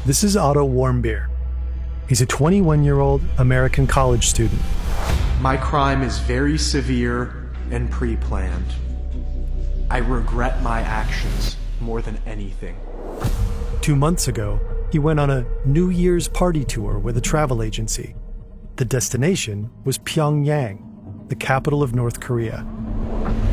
This is Otto Warmbier. He's a 21-year-old American college student. My crime is very severe and pre-planned. I regret my actions more than anything. 2 months ago, he went on a New Year's party tour with a travel agency. The destination was Pyongyang, the capital of North Korea.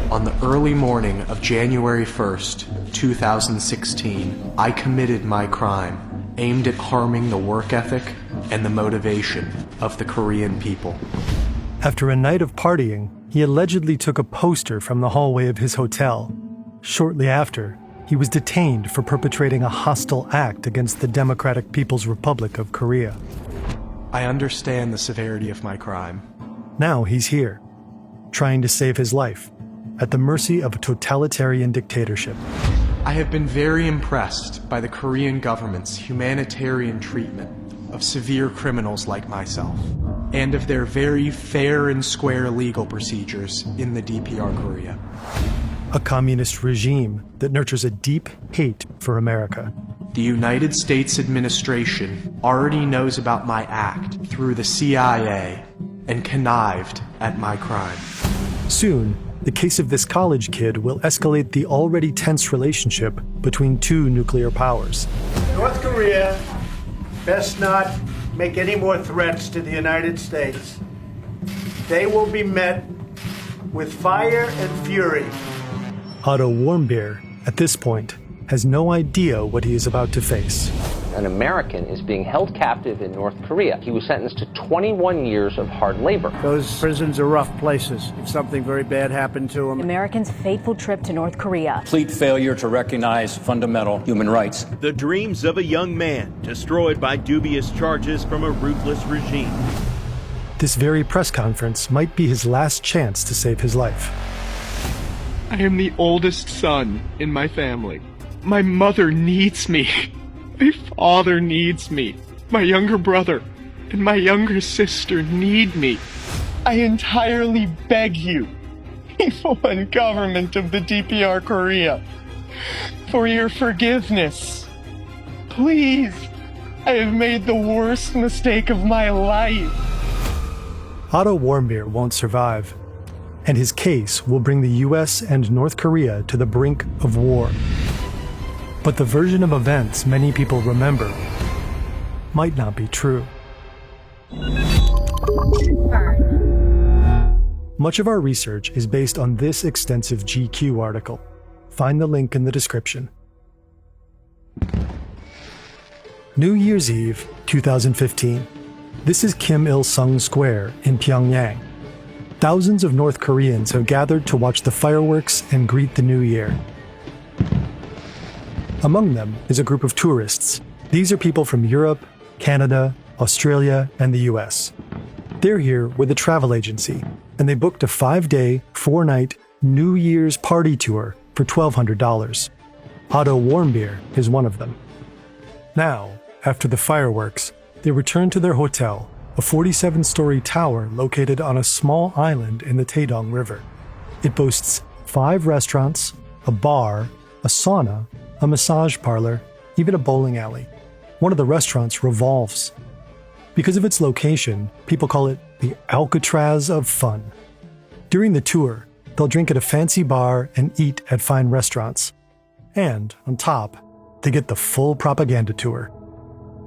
On the early morning of January 1st, 2016, I committed my crime aimed at harming the work ethic and the motivation of the Korean people. After a night of partying, he allegedly took a poster from the hallway of his hotel. Shortly after, he was detained for perpetrating a hostile act against the Democratic People's Republic of Korea. I understand the severity of my crime. Now he's here, trying to save his life, at the mercy of a totalitarian dictatorship. I have been very impressed by the Korean government's humanitarian treatment of severe criminals like myself, and of their very fair and square legal procedures in the DPR Korea. A communist regime that nurtures a deep hate for America. The United States administration already knows about my act through the CIA and connived at my crime. Soon, the case of this college kid will escalate the already tense relationship between two nuclear powers. North Korea best not make any more threats to the United States. They will be met with fire and fury. Otto Warmbier, at this point, has no idea what he is about to face. An American is being held captive in North Korea. He was sentenced to 21 years of hard labor. Those prisons are rough places. If something very bad happened to them. Americans' fateful trip to North Korea. Complete failure to recognize fundamental human rights. The dreams of a young man destroyed by dubious charges from a ruthless regime. This very press conference might be his last chance to save his life. I am the oldest son in my family. My mother needs me. My father needs me. My younger brother and my younger sister need me. I entirely beg you, people and government of the DPR Korea, for your forgiveness. Please, I have made the worst mistake of my life. Otto Warmbier won't survive, and his case will bring the US and North Korea to the brink of war. But the version of events many people remember might not be true. Much of our research is based on this extensive GQ article. Find the link in the description. New Year's Eve, 2015. This is Kim Il-sung Square in Pyongyang. Thousands of North Koreans have gathered to watch the fireworks and greet the new year. Among them is a group of tourists. These are people from Europe, Canada, Australia, and the US. They're here with a travel agency, and they booked a 5-day, 4-night New Year's party tour for $1,200. Otto Warmbier is one of them. Now, after the fireworks, they return to their hotel, a 47-story tower located on a small island in the Taedong River. It boasts 5 restaurants, a bar, a sauna, a massage parlor, even a bowling alley. One of the restaurants revolves. Because of its location, people call it the Alcatraz of fun. During the tour, they'll drink at a fancy bar and eat at fine restaurants. And, on top, they get the full propaganda tour.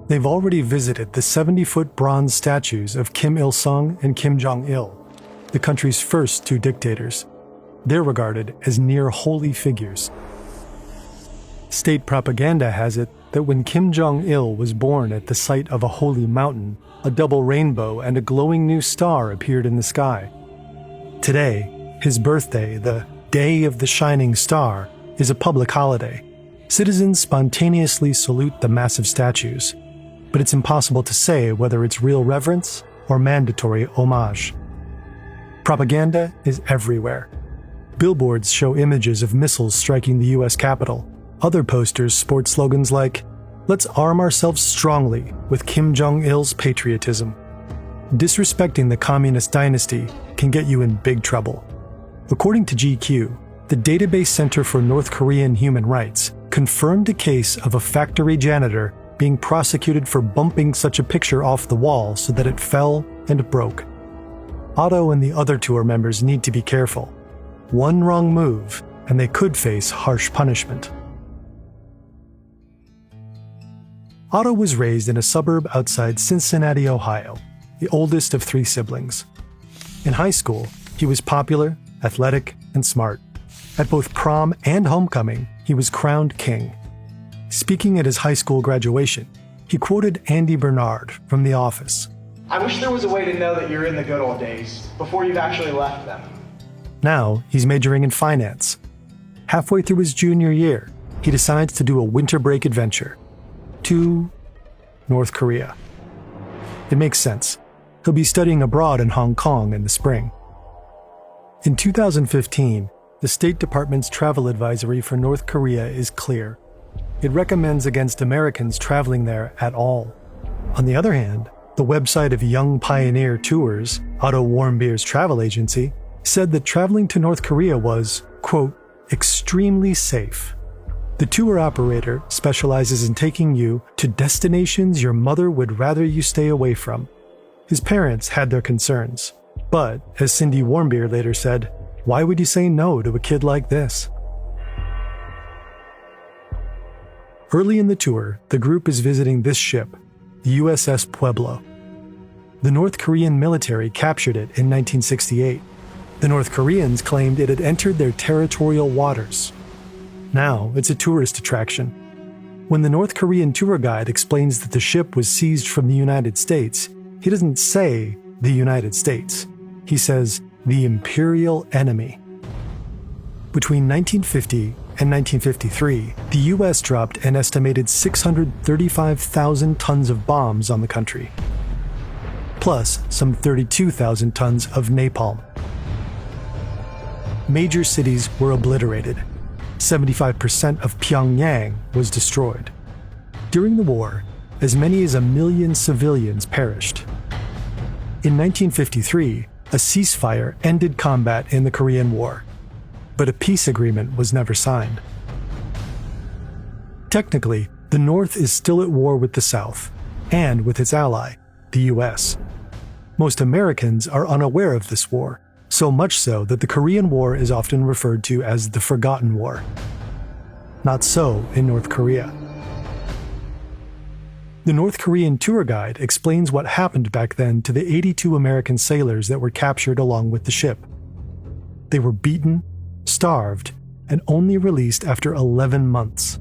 They've already visited the 70-foot bronze statues of Kim Il-sung and Kim Jong-il, the country's first 2 dictators. They're regarded as near holy figures. State propaganda has it that when Kim Jong-il was born at the site of a holy mountain, a double rainbow and a glowing new star appeared in the sky. Today, his birthday, the Day of the Shining Star, is a public holiday. Citizens spontaneously salute the massive statues, but it's impossible to say whether it's real reverence or mandatory homage. Propaganda is everywhere. Billboards show images of missiles striking the US Capitol. Other posters sport slogans like, "Let's arm ourselves strongly with Kim Jong-il's patriotism." Disrespecting the communist dynasty can get you in big trouble. According to GQ, the Database Center for North Korean Human Rights confirmed a case of a factory janitor being prosecuted for bumping such a picture off the wall so that it fell and broke. Otto and the other tour members need to be careful. One wrong move, and they could face harsh punishment. Otto was raised in a suburb outside Cincinnati, Ohio, the oldest of 3 siblings. In high school, he was popular, athletic, and smart. At both prom and homecoming, he was crowned king. Speaking at his high school graduation, he quoted Andy Bernard from The Office. I wish there was a way to know that you're in the good old days before you've actually left them. Now, he's majoring in finance. Halfway through his junior year, he decides to do a winter break adventure to North Korea. It makes sense. He'll be studying abroad in Hong Kong in the spring. In 2015, the State Department's travel advisory for North Korea is clear. It recommends against Americans traveling there at all. On the other hand, the website of Young Pioneer Tours, Otto Warmbier's travel agency, said that traveling to North Korea was, quote, extremely safe. The tour operator specializes in taking you to destinations your mother would rather you stay away from. His parents had their concerns, but, as Cindy Warmbier later said, why would you say no to a kid like this? Early in the tour, the group is visiting this ship, the USS Pueblo. The North Korean military captured it in 1968. The North Koreans claimed it had entered their territorial waters. Now it's a tourist attraction. When the North Korean tour guide explains that the ship was seized from the United States, he doesn't say the United States. He says the imperial enemy. Between 1950 and 1953, the US dropped an estimated 635,000 tons of bombs on the country, plus some 32,000 tons of napalm. Major cities were obliterated. 75% of Pyongyang was destroyed. During the war, as many as 1 million civilians perished. In 1953, a ceasefire ended combat in the Korean War, but a peace agreement was never signed. Technically, the North is still at war with the South, and with its ally, the US. Most Americans are unaware of this war, so much so that the Korean War is often referred to as the Forgotten War. Not so in North Korea. The North Korean tour guide explains what happened back then to the 82 American sailors that were captured along with the ship. They were beaten, starved, and only released after 11 months.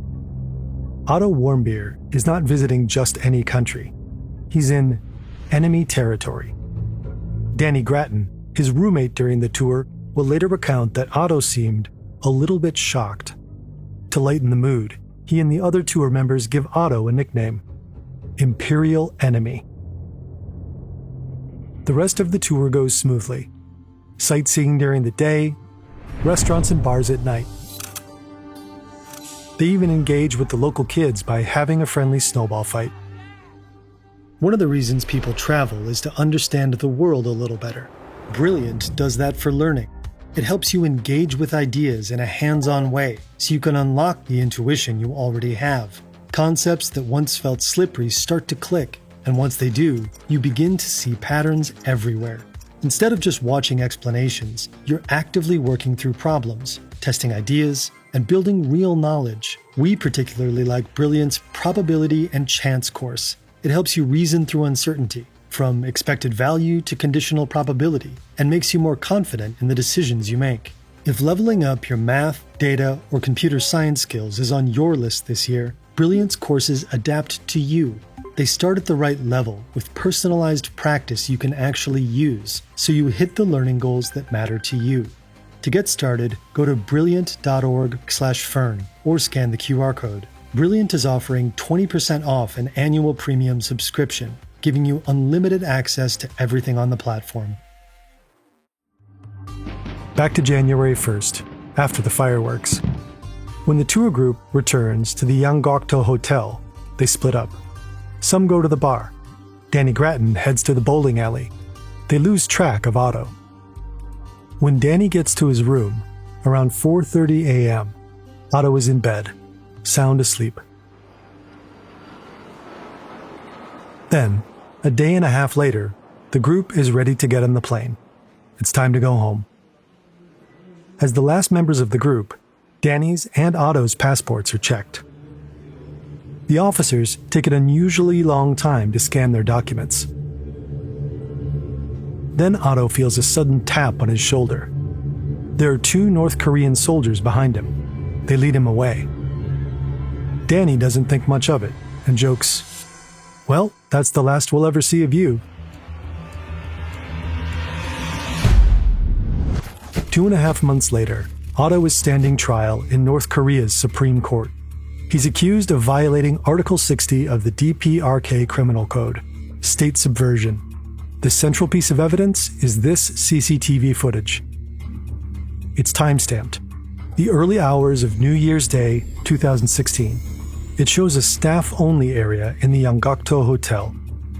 Otto Warmbier is not visiting just any country. He's in enemy territory. Danny Grattan, his roommate during the tour, will later recount that Otto seemed a little bit shocked. To lighten the mood, he and the other tour members give Otto a nickname, Imperial Enemy. The rest of the tour goes smoothly. Sightseeing during the day, restaurants and bars at night. They even engage with the local kids by having a friendly snowball fight. One of the reasons people travel is to understand the world a little better. Brilliant does that for learning. It helps you engage with ideas in a hands-on way so you can unlock the intuition you already have. Concepts that once felt slippery start to click, and once they do, you begin to see patterns everywhere. Instead of just watching explanations, you're actively working through problems, testing ideas, and building real knowledge. We particularly like Brilliant's Probability and Chance course. It helps you reason through uncertainty, from expected value to conditional probability, and makes you more confident in the decisions you make. If leveling up your math, data, or computer science skills is on your list this year, Brilliant's courses adapt to you. They start at the right level with personalized practice you can actually use, so you hit the learning goals that matter to you. To get started, go to brilliant.org/fern or scan the QR code. Brilliant is offering 20% off an annual premium subscription, giving you unlimited access to everything on the platform. Back to January 1st, after the fireworks. When the tour group returns to the Yanggokdo Hotel, they split up. Some go to the bar. Danny Grattan heads to the bowling alley. They lose track of Otto. When Danny gets to his room, around 4:30 a.m., Otto is in bed, sound asleep. Then, a day and a half later, the group is ready to get on the plane. It's time to go home. As the last members of the group, Danny's and Otto's passports are checked. The officers take an unusually long time to scan their documents. Then Otto feels a sudden tap on his shoulder. There are 2 North Korean soldiers behind him. They lead him away. Danny doesn't think much of it and jokes, "Well, that's the last we'll ever see of you." 2.5 months later, Otto is standing trial in North Korea's Supreme Court. He's accused of violating Article 60 of the DPRK Criminal Code, state subversion. The central piece of evidence is this CCTV footage. It's timestamped. The early hours of New Year's Day, 2016. It shows a staff-only area in the Yanggakdo Hotel.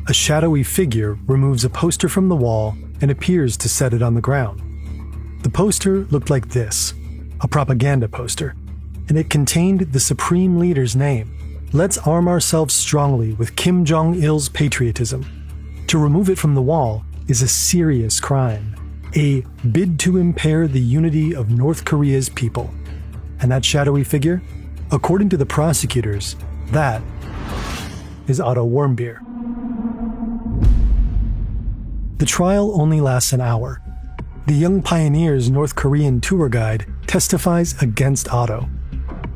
A shadowy figure removes a poster from the wall and appears to set it on the ground. The poster looked like this, a propaganda poster, and it contained the Supreme Leader's name. "Let's arm ourselves strongly with Kim Jong-il's patriotism." To remove it from the wall is a serious crime, a bid to impair the unity of North Korea's people. And that shadowy figure? According to the prosecutors, that is Otto Warmbier. The trial only lasts an hour. The Young Pioneers North Korean tour guide testifies against Otto.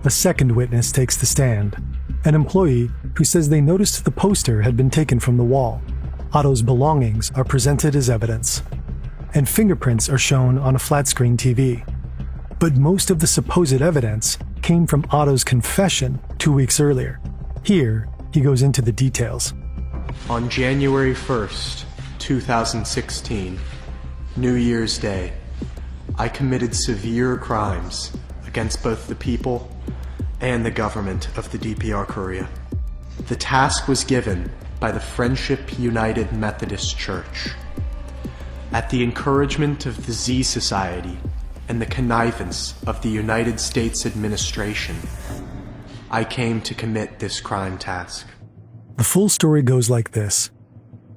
A second witness takes the stand, an employee who says they noticed the poster had been taken from the wall. Otto's belongings are presented as evidence, and fingerprints are shown on a flat-screen TV. But most of the supposed evidence came from Otto's confession 2 weeks earlier. Here, he goes into the details. On January 1st, 2016, New Year's Day, I committed severe crimes against both the people and the government of the DPR Korea. The task was given by the Friendship United Methodist Church. At the encouragement of the Z Society and the connivance of the United States administration, I came to commit this crime task. The full story goes like this.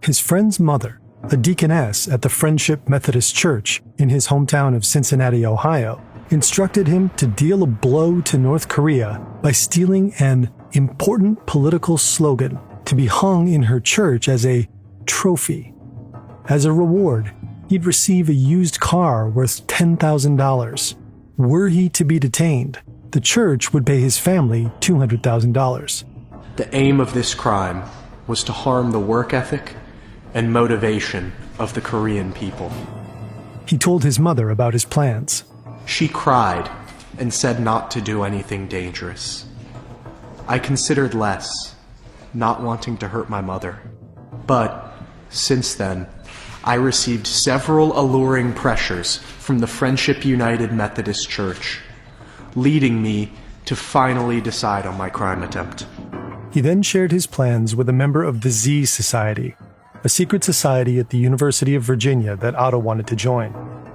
His friend's mother, a deaconess at the Friendship Methodist Church in his hometown of Cincinnati, Ohio, instructed him to deal a blow to North Korea by stealing an important political slogan to be hung in her church as a trophy. As a reward, he'd receive a used car worth $10,000. Were he to be detained, the church would pay his family $200,000. The aim of this crime was to harm the work ethic and motivation of the Korean people. He told his mother about his plans. She cried and said not to do anything dangerous. I considered less, not wanting to hurt my mother. But since then, I received several alluring pressures from the Friendship United Methodist Church, leading me to finally decide on my crime attempt. He then shared his plans with a member of the Z Society, a secret society at the University of Virginia that Otto wanted to join.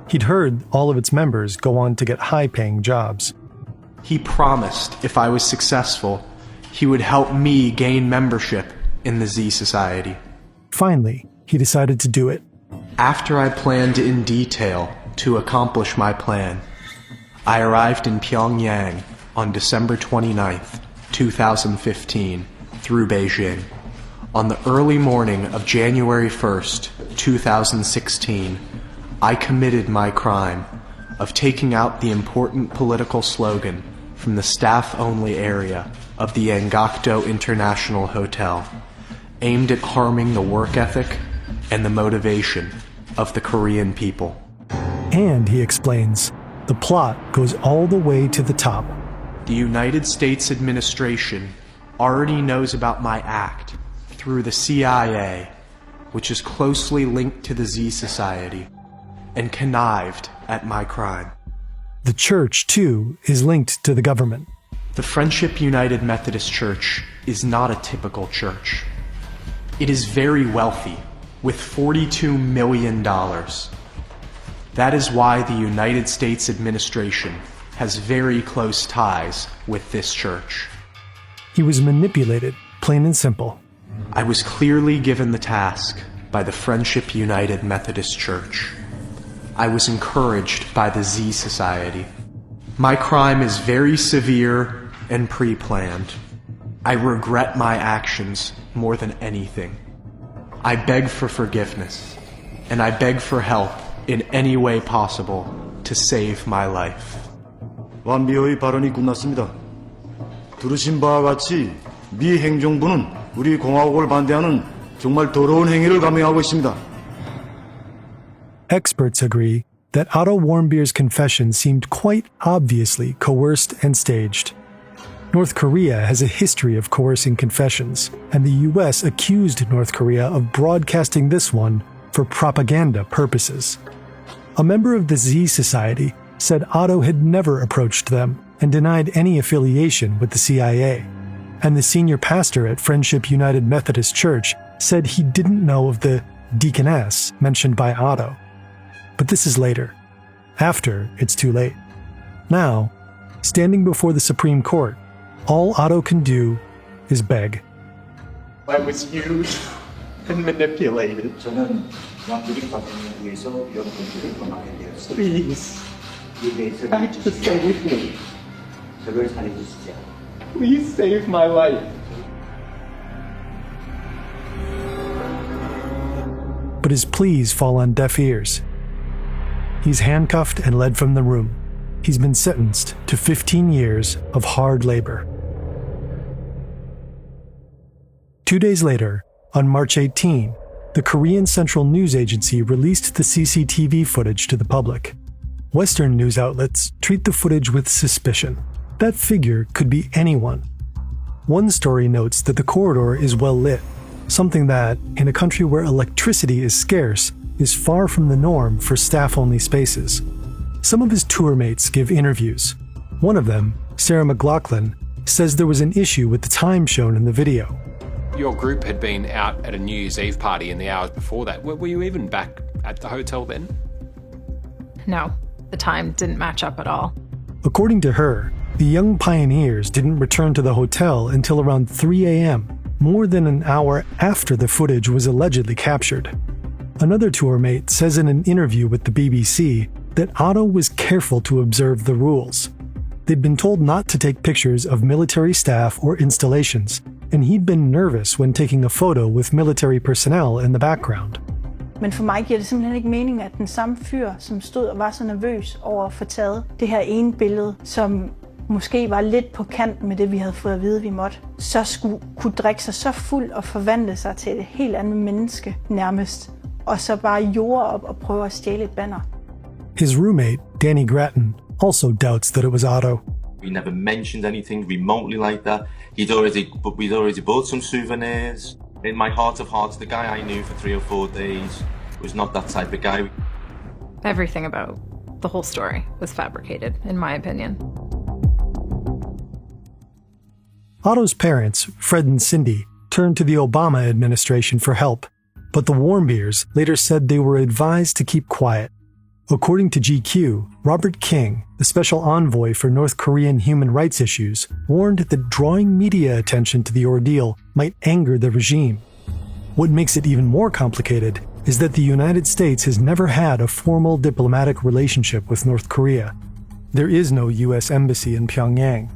He'd heard all of its members go on to get high-paying jobs. He promised if I was successful, he would help me gain membership in the Z Society. Finally, he decided to do it. After I planned in detail to accomplish my plan, I arrived in Pyongyang on December 29th, 2015, through Beijing. On the early morning of January 1st, 2016, I committed my crime of taking out the important political slogan from the staff-only area of the Yanggakdo International Hotel, aimed at harming the work ethic and the motivation of the Korean people. And, he explains, the plot goes all the way to the top. The United States administration already knows about my act through the CIA, which is closely linked to the Z Society, and connived at my crime. The church, too, is linked to the government. The Friendship United Methodist Church is not a typical church. It is very wealthy, with $42 million. That is why the United States administration has very close ties with this church. He was manipulated, plain and simple. I was clearly given the task by the Friendship United Methodist Church. I was encouraged by the Z Society. My crime is very severe and pre-planned. I regret my actions more than anything. I beg for forgiveness, and I beg for help in any way possible to save my life. warmbier의 발언이 끝났습니다. 들으신 바와 같이 미 행정부는 우리 공화국을 반대하는 정말 더러운 행위를 감행하고 있습니다. Experts agree that Otto Warmbier's confession seemed quite obviously coerced and staged. North Korea has a history of coercing confessions, and the US accused North Korea of broadcasting this one for propaganda purposes. A member of the Z Society said Otto had never approached them and denied any affiliation with the CIA. And the senior pastor at Friendship United Methodist Church said he didn't know of the deaconess mentioned by Otto. But this is later, after it's too late. Now, standing before the Supreme Court, all Otto can do is beg. I was used and manipulated. Please, act to save me. Please save my life. But his pleas fall on deaf ears. He's handcuffed and led from the room. He's been sentenced to 15 years of hard labor. 2 days later, on March 18, the Korean Central News Agency released the CCTV footage to the public. Western news outlets treat the footage with suspicion. That figure could be anyone. One story notes that the corridor is well lit, something that, in a country where electricity is scarce, is far from the norm for staff-only spaces. Some of his tour mates give interviews. One of them, Sarah McLaughlin, says there was an issue with the time shown in the video. Your group had been out at a New Year's Eve party in the hours before that. Were you even back at the hotel then? No, the time didn't match up at all. According to her, the young pioneers didn't return to the hotel until around 3 a.m., more than an hour after the footage was allegedly captured. Another tour mate says in an interview with the BBC that Otto was careful to observe the rules. They'd been told not to take pictures of military staff or installations, and he'd been nervous when taking a photo with military personnel in the background. Men for mig giver det simpelthen ikke mening, at den samme fyr, som stod og var så nervøs over at få taget det her ene billede, som måske var lidt på kant med det, vi havde fået at vide, vi måtte, så skulle kunne drikke sig så fuld og forvandle sig til et helt andet menneske nærmest, og så bare jorde op og prøve at stjæle et banner. His roommate, Danny Grattan, also doubts that it was Otto. He never mentioned anything remotely like that. We'd already bought some souvenirs. In my heart of hearts, the guy I knew for 3 or 4 days was not that type of guy. Everything about the whole story was fabricated, in my opinion. Otto's parents, Fred and Cindy, turned to the Obama administration for help, but the Warmbiers later said they were advised to keep quiet. According to GQ, Robert King, the special envoy for North Korean human rights issues, warned that drawing media attention to the ordeal might anger the regime. What makes it even more complicated is that the United States has never had a formal diplomatic relationship with North Korea. There is no U.S. embassy in Pyongyang.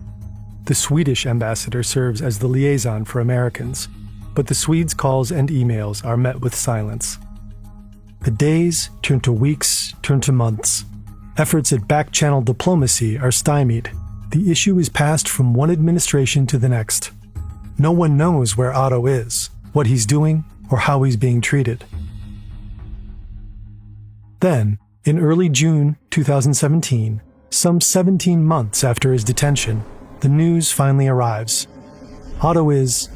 The Swedish ambassador serves as the liaison for Americans, but the Swedes' calls and emails are met with silence. The days turn to weeks, turn to months. Efforts at back-channel diplomacy are stymied. The issue is passed from one administration to the next. No one knows where Otto is, what he's doing, or how he's being treated. Then, in early June 2017, some 17 months after his detention, the news finally arrives. Otto is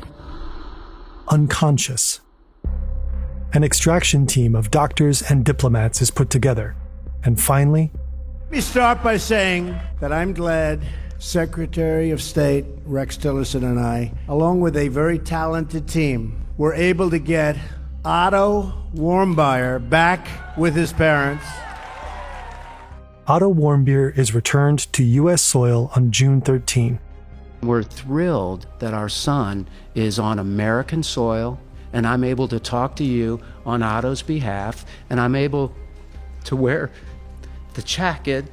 unconscious. An extraction team of doctors and diplomats is put together. And finally, let me start by saying that I'm glad Secretary of State Rex Tillerson and I, along with a very talented team, were able to get Otto Warmbier back with his parents. Otto Warmbier is returned to U.S. soil on June 13. We're thrilled that our son is on American soil. and I'm able to talk to you on Otto's behalf, and I'm able to wear the jacket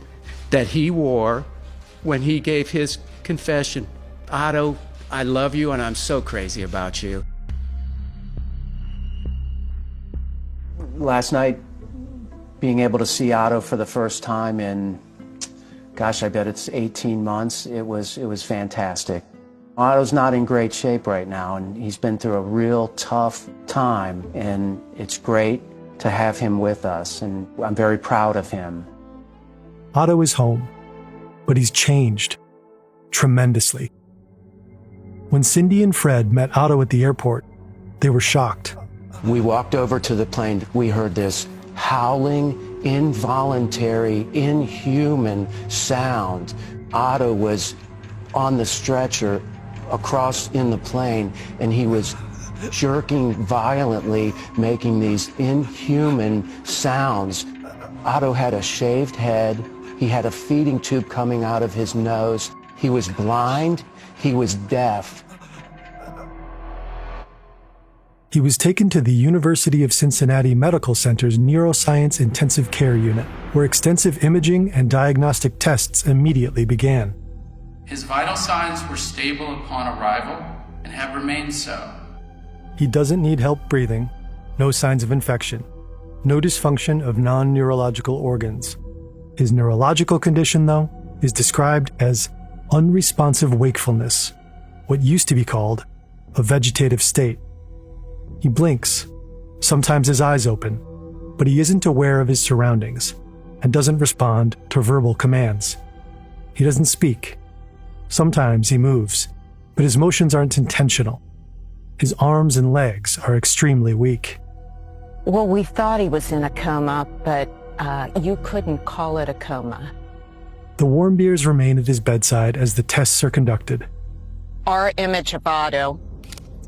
that he wore when he gave his confession. Otto, I love you and I'm so crazy about you. Last night, being able to see Otto for the first time in, gosh, I bet it's 18 months, it was fantastic. Otto's not in great shape right now, and he's been through a real tough time, and it's great to have him with us, and I'm very proud of him. Otto is home, but he's changed tremendously. When Cindy and Fred met Otto at the airport, they were shocked. We walked over to the plane. We heard this howling, involuntary, inhuman sound. Otto was on the stretcher across in the plane, and he was jerking violently, making these inhuman sounds. Otto had a shaved head. He had a feeding tube coming out of his nose. He was blind. He was deaf. He was taken to the University of Cincinnati Medical Center's Neuroscience Intensive Care Unit, where extensive imaging and diagnostic tests immediately began. His vital signs were stable upon arrival and have remained so. He doesn't need help breathing, no signs of infection, no dysfunction of non-neurological organs. His neurological condition, though, is described as unresponsive wakefulness, what used to be called a vegetative state. He blinks, sometimes his eyes open, but he isn't aware of his surroundings and doesn't respond to verbal commands. He doesn't speak. Sometimes he moves, but his motions aren't intentional. His arms and legs are extremely weak. Well, we thought he was in a coma, but you couldn't call it a coma. The warmbiers remain at his bedside as the tests are conducted. Our image of Otto,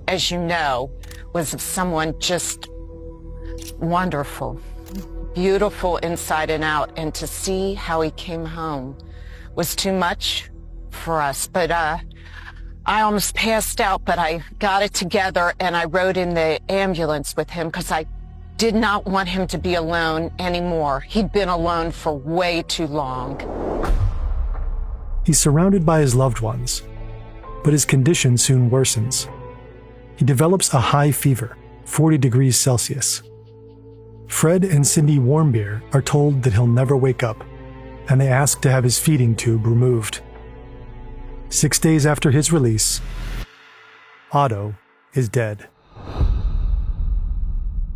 as you know, was of someone just wonderful, beautiful inside and out, and to see how he came home was too much for us. But I almost passed out, but I got it together and I rode in the ambulance with him because I did not want him to be alone anymore. He'd been alone for way too long. He's surrounded by his loved ones, but his condition soon worsens. He develops a high fever, 40 degrees Celsius. Fred and Cindy Warmbier are told that he'll never wake up, and they ask to have his feeding tube removed. 6 days after his release, Otto is dead.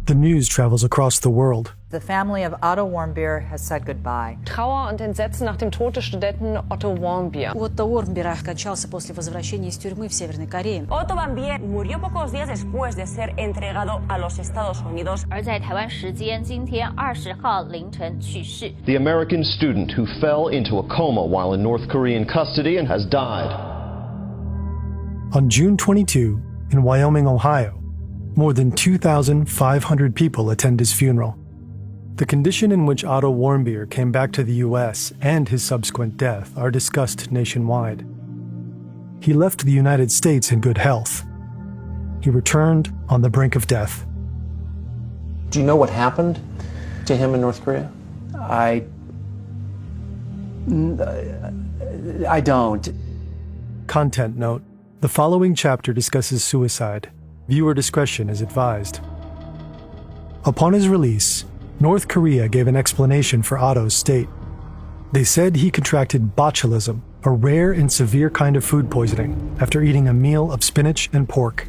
The news travels across the world. The family of Otto Warmbier has said goodbye. Trauer und Entsetzen nach dem Tod des Studenten Otto Warmbier. Otto Warmbier скончался после возвращения из тюрьмы в Северной Корее. Otto Warmbier murió pocos días después de ser entregado a los Estados Unidos. 而在台湾时间今天20号凌晨去世。 The American student who fell into a coma while in North Korean custody and has died. On June 22, in Wyoming, Ohio, more than 2,500 people attend his funeral. The condition in which Otto Warmbier came back to the U.S. and his subsequent death are discussed nationwide. He left the United States in good health. He returned on the brink of death. Do you know what happened to him in North Korea? I don't. Content note: the following chapter discusses suicide. Viewer discretion is advised. Upon his release, North Korea gave an explanation for Otto's state. They said he contracted botulism, a rare and severe kind of food poisoning, after eating a meal of spinach and pork.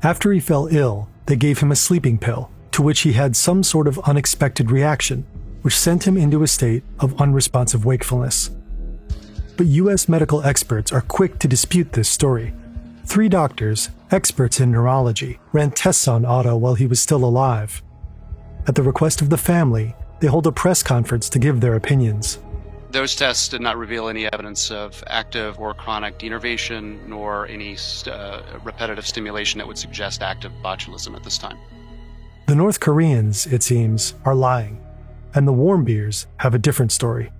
After he fell ill, they gave him a sleeping pill, to which he had some sort of unexpected reaction, which sent him into a state of unresponsive wakefulness. But U.S. medical experts are quick to dispute this story. 3 doctors, experts in neurology, ran tests on Otto while he was still alive. At the request of the family, they hold a press conference to give their opinions. Those tests did not reveal any evidence of active or chronic denervation, nor any repetitive stimulation that would suggest active botulism at this time. The North Koreans, it seems, are lying, and the Warmbiers have a different story.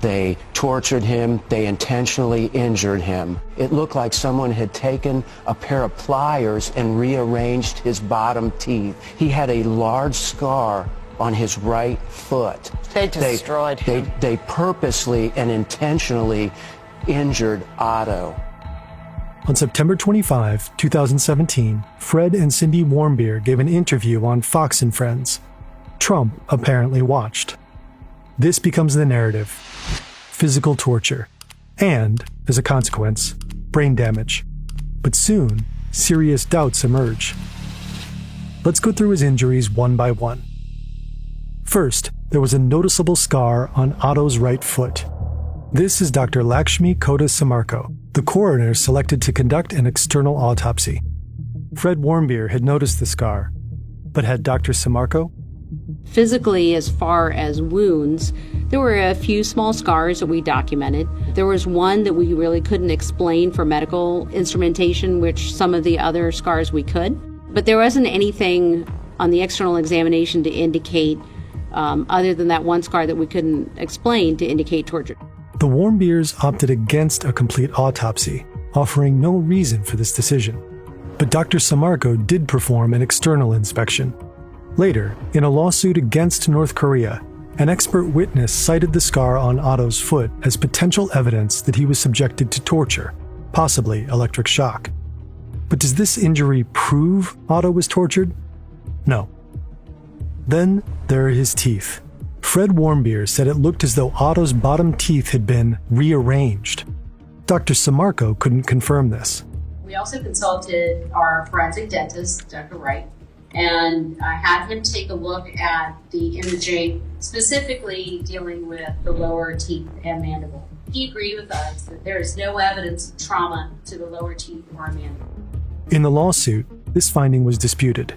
They tortured him. They intentionally injured him. It looked like someone had taken a pair of pliers and rearranged his bottom teeth. He had a large scar on his right foot. They destroyed him. They purposely and intentionally injured Otto. On September 25, 2017, Fred and Cindy Warmbier gave an interview on Fox and Friends. Trump apparently watched. This becomes the narrative: physical torture, and, as a consequence, brain damage. But soon, serious doubts emerge. Let's go through his injuries one by one. First, there was a noticeable scar on Otto's right foot. This is Dr. Lakshmi Kota-Samarko, the coroner selected to conduct an external autopsy. Fred Warmbier had noticed the scar, but had Dr. Samarko? Physically, as far as wounds, there were a few small scars that we documented. There was one that we really couldn't explain for medical instrumentation, which some of the other scars we could. But there wasn't anything on the external examination to indicate, other than that one scar that we couldn't explain, to indicate torture. The Warmbiers opted against a complete autopsy, offering no reason for this decision. But Dr. Samarko did perform an external inspection. Later, in a lawsuit against North Korea, an expert witness cited the scar on Otto's foot as potential evidence that he was subjected to torture, possibly electric shock. But does this injury prove Otto was tortured? No. Then there are his teeth. Fred Warmbier said it looked as though Otto's bottom teeth had been rearranged. Dr. Samarko couldn't confirm this. We also consulted our forensic dentist, Dr. Wright, and I had him take a look at the imaging, specifically dealing with the lower teeth and mandible. He agreed with us that there is no evidence of trauma to the lower teeth or mandible. In the lawsuit, this finding was disputed.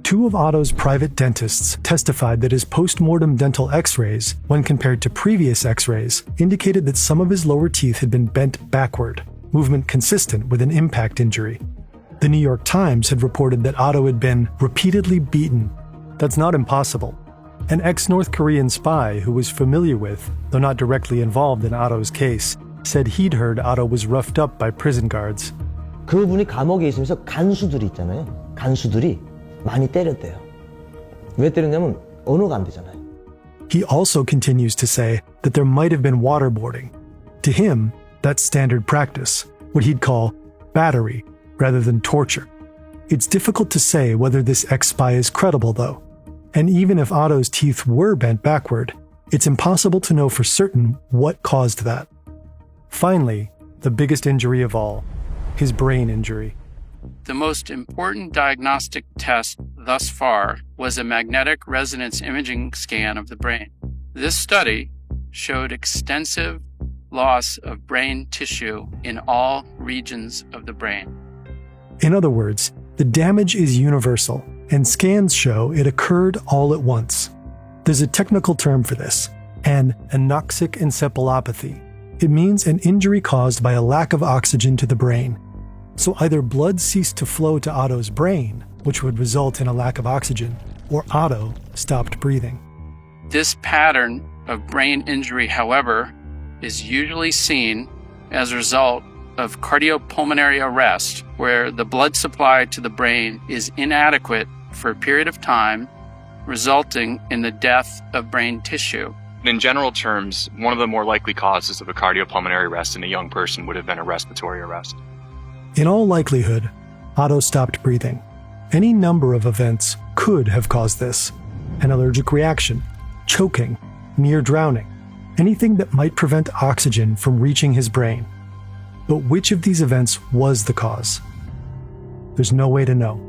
Two of Otto's private dentists testified that his post-mortem dental x-rays, when compared to previous x-rays, indicated that some of his lower teeth had been bent backward, movement consistent with an impact injury. The New York Times had reported that Otto had been repeatedly beaten. That's not impossible. An ex-North Korean spy who was familiar with, though not directly involved in Otto's case, said he'd heard Otto was roughed up by prison guards. 그분이 감옥에 있으면서 간수들이 있잖아요. 간수들이 많이 때렸대요. 왜 때렸냐면 언어가 안 되잖아요. He also continues to say that there might have been waterboarding. To him, that's standard practice, what he'd call battery rather than torture. It's difficult to say whether this ex-spy is credible, though. And even if Otto's teeth were bent backward, it's impossible to know for certain what caused that. Finally, the biggest injury of all, his brain injury. The most important diagnostic test thus far was a magnetic resonance imaging scan of the brain. This study showed extensive loss of brain tissue in all regions of the brain. In other words, the damage is universal, and scans show it occurred all at once. There's a technical term for this, an anoxic encephalopathy. It means an injury caused by a lack of oxygen to the brain. So either blood ceased to flow to Otto's brain, which would result in a lack of oxygen, or Otto stopped breathing. This pattern of brain injury, however, is usually seen as a result of cardiopulmonary arrest, where the blood supply to the brain is inadequate for a period of time, resulting in the death of brain tissue. In general terms, one of the more likely causes of a cardiopulmonary arrest in a young person would have been a respiratory arrest. In all likelihood, Otto stopped breathing. Any number of events could have caused this: an allergic reaction, choking, near drowning, anything that might prevent oxygen from reaching his brain. But which of these events was the cause? There's no way to know.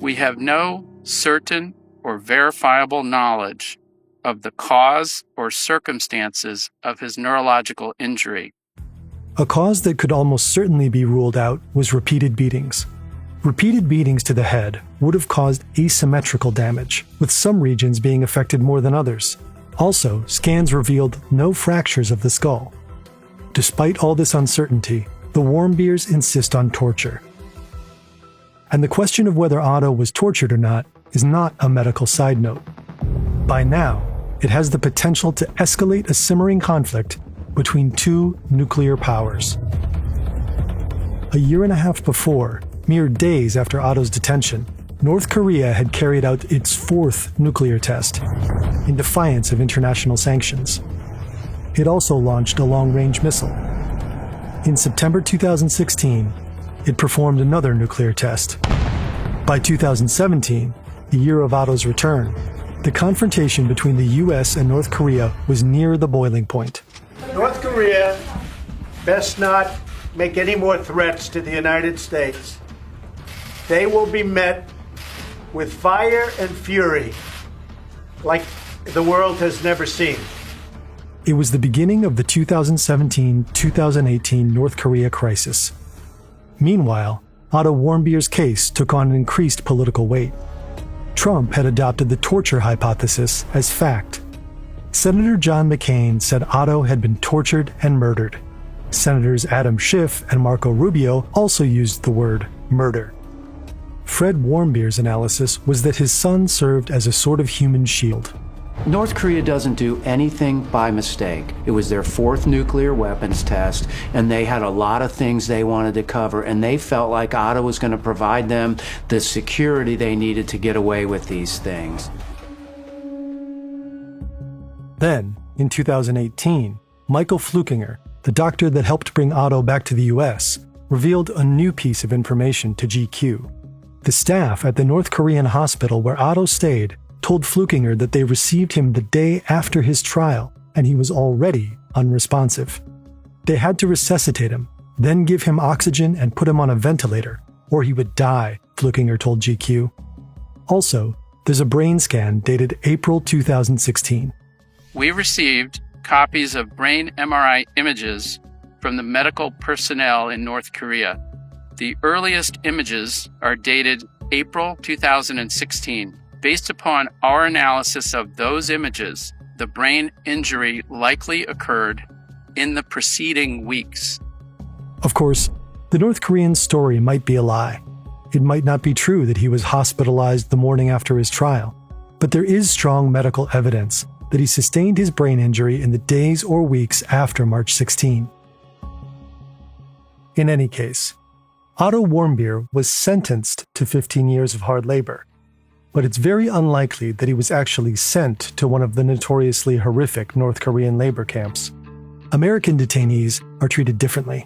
We have no certain or verifiable knowledge of the cause or circumstances of his neurological injury. A cause that could almost certainly be ruled out was repeated beatings. Repeated beatings to the head would have caused asymmetrical damage, with some regions being affected more than others. Also, scans revealed no fractures of the skull. Despite all this uncertainty, the Warmbiers insist on torture. And the question of whether Otto was tortured or not is not a medical side note. By now, it has the potential to escalate a simmering conflict between two nuclear powers. A year and a half before, mere days after Otto's detention, North Korea had carried out its fourth nuclear test, in defiance of international sanctions. It also launched a long-range missile. In September 2016, it performed another nuclear test. By 2017, the year of Otto's return, the confrontation between the US and North Korea was near the boiling point. North Korea best not make any more threats to the United States. They will be met with fire and fury like the world has never seen. It was the beginning of the 2017-2018 North Korea crisis. Meanwhile, Otto Warmbier's case took on an increased political weight. Trump had adopted the torture hypothesis as fact. Senator John McCain said Otto had been tortured and murdered. Senators Adam Schiff and Marco Rubio also used the word murder. Fred Warmbier's analysis was that his son served as a sort of human shield. North Korea doesn't do anything by mistake. It was their fourth nuclear weapons test, and they had a lot of things they wanted to cover, and they felt like Otto was going to provide them the security they needed to get away with these things. Then, in 2018, Michael Flukinger, the doctor that helped bring Otto back to the US, revealed a new piece of information to GQ. The staff at the North Korean hospital where Otto stayed told Flukinger that they received him the day after his trial, and he was already unresponsive. They had to resuscitate him, then give him oxygen and put him on a ventilator, or he would die, Flukinger told GQ. Also, there's a brain scan dated April 2016. We received copies of brain MRI images from the medical personnel in North Korea. The earliest images are dated April 2016. Based upon our analysis of those images, the brain injury likely occurred in the preceding weeks. Of course, the North Korean story might be a lie. It might not be true that he was hospitalized the morning after his trial, but there is strong medical evidence that he sustained his brain injury in the days or weeks after March 16. In any case, Otto Warmbier was sentenced to 15 years of hard labor, but it's very unlikely that he was actually sent to one of the notoriously horrific North Korean labor camps. American detainees are treated differently.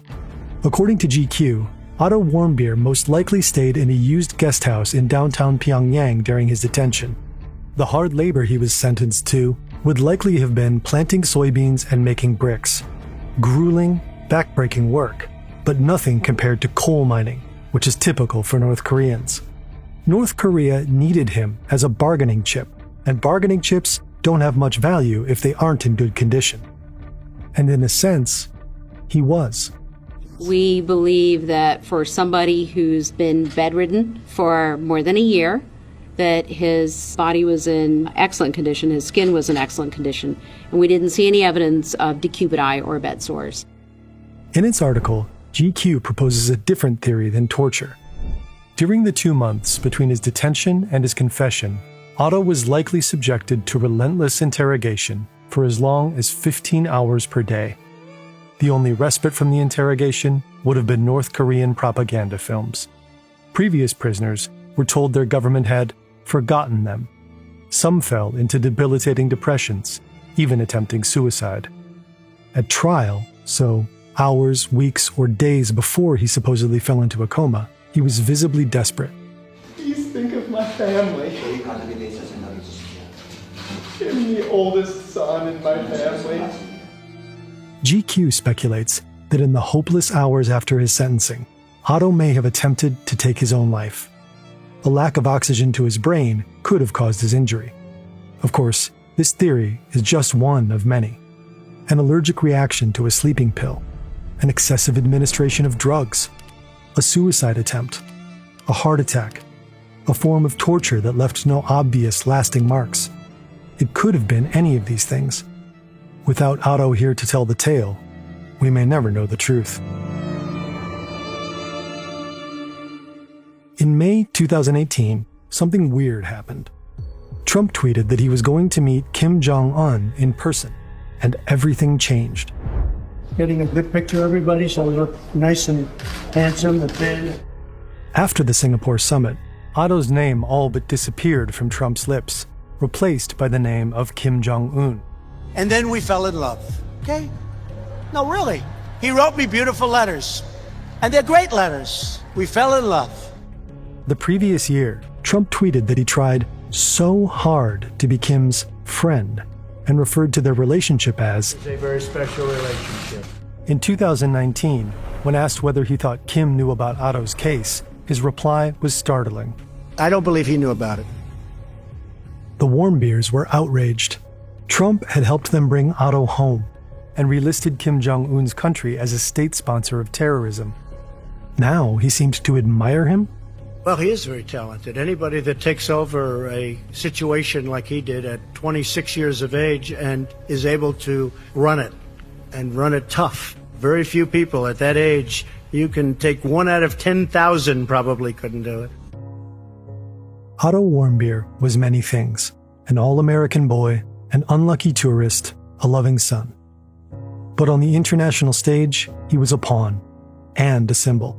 According to GQ, Otto Warmbier most likely stayed in a used guest house in downtown Pyongyang during his detention. The hard labor he was sentenced to would likely have been planting soybeans and making bricks. Grueling, backbreaking work, but nothing compared to coal mining, which is typical for North Koreans. North Korea needed him as a bargaining chip, and bargaining chips don't have much value if they aren't in good condition. And in a sense, he was. We believe that for somebody who's been bedridden for more than a year, that his body was in excellent condition, his skin was in excellent condition, and we didn't see any evidence of decupid eye or bed sores. In its article, GQ proposes a different theory than torture. During the 2 months between his detention and his confession, Otto was likely subjected to relentless interrogation for as long as 15 hours per day. The only respite from the interrogation would have been North Korean propaganda films. Previous prisoners were told their government had forgotten them. Some fell into debilitating depressions, even attempting suicide. At trial, so hours, weeks, or days before he supposedly fell into a coma, he was visibly desperate. Please think of my family. I'm the oldest son in my family. GQ speculates that in the hopeless hours after his sentencing, Otto may have attempted to take his own life. A lack of oxygen to his brain could have caused his injury. Of course, this theory is just one of many. An allergic reaction to a sleeping pill, an excessive administration of drugs, a suicide attempt, a heart attack, a form of torture that left no obvious lasting marks. It could have been any of these things. Without Otto here to tell the tale, we may never know the truth. In May 2018, something weird happened. Trump tweeted that he was going to meet Kim Jong-un in person, and everything changed. Getting a good picture, everybody, so we look nice and handsome and thin. After the Singapore summit, Otto's name all but disappeared from Trump's lips, replaced by the name of Kim Jong-un. And then we fell in love, okay? No, really. He wrote me beautiful letters, and they're great letters. We fell in love. The previous year, Trump tweeted that he tried so hard to be Kim's friend and referred to their relationship as It's a very special relationship. In 2019, when asked whether he thought Kim knew about Otto's case, his reply was startling. I don't believe he knew about it. The warmbiers were outraged. Trump had helped them bring Otto home and relisted Kim Jong-un's country as a state sponsor of terrorism. Now he seemed to admire him? Well, he is very talented. Anybody that takes over a situation like he did at 26 years of age and is able to run it, and run it tough. Very few people at that age, you can take 1 out of 10,000 probably couldn't do it. Otto Warmbier was many things: an all-American boy, an unlucky tourist, a loving son. But on the international stage, he was a pawn and a symbol.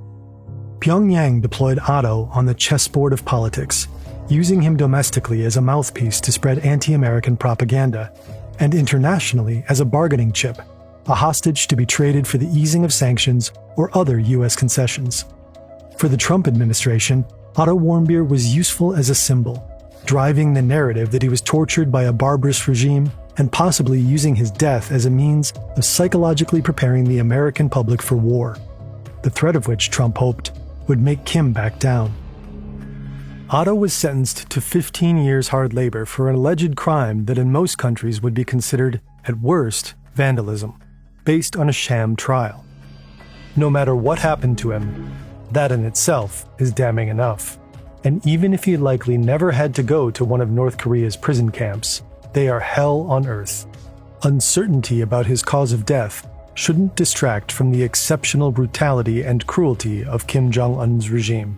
Pyongyang deployed Otto on the chessboard of politics, using him domestically as a mouthpiece to spread anti-American propaganda, and internationally as a bargaining chip, a hostage to be traded for the easing of sanctions or other U.S. concessions. For the Trump administration, Otto Warmbier was useful as a symbol, driving the narrative that he was tortured by a barbarous regime and possibly using his death as a means of psychologically preparing the American public for war, the threat of which Trump hoped would make Kim back down. Otto was sentenced to 15 years hard labor for an alleged crime that in most countries would be considered, at worst, vandalism, based on a sham trial. No matter what happened to him, that in itself is damning enough. And even if he likely never had to go to one of North Korea's prison camps, they are hell on earth. Uncertainty about his cause of death shouldn't distract from the exceptional brutality and cruelty of Kim Jong-un's regime.